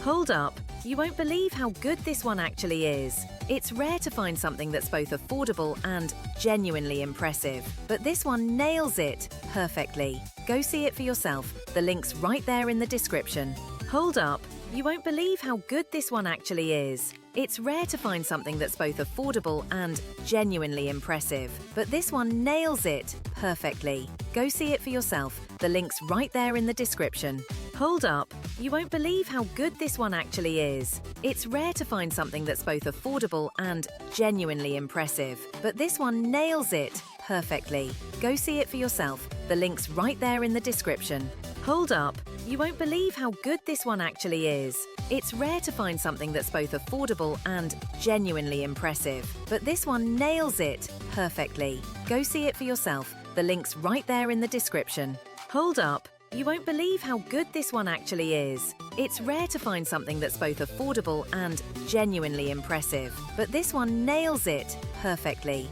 Hold up! You won't believe how good this one actually is. It's rare to find something that's both affordable and genuinely impressive, but this one nails it perfectly. Go see it for yourself. The link's right there in the description. Hold up! You won't believe how good this one actually is. It's rare to find something that's both affordable and genuinely impressive, but this one nails it perfectly. Go see it for yourself. The link's right there in the description. Hold up! You won't believe how good this one actually is. It's rare to find something that's both affordable and genuinely impressive, but this one nails it perfectly. Go see it for yourself. The link's right there in the description. Hold up! You won't believe how good this one actually is. It's rare to find something that's both affordable and genuinely impressive, but this one nails it perfectly. Go see it for yourself. The link's right there in the description. Hold up! You won't believe how good this one actually is. It's rare to find something that's both affordable and genuinely impressive, but this one nails it perfectly.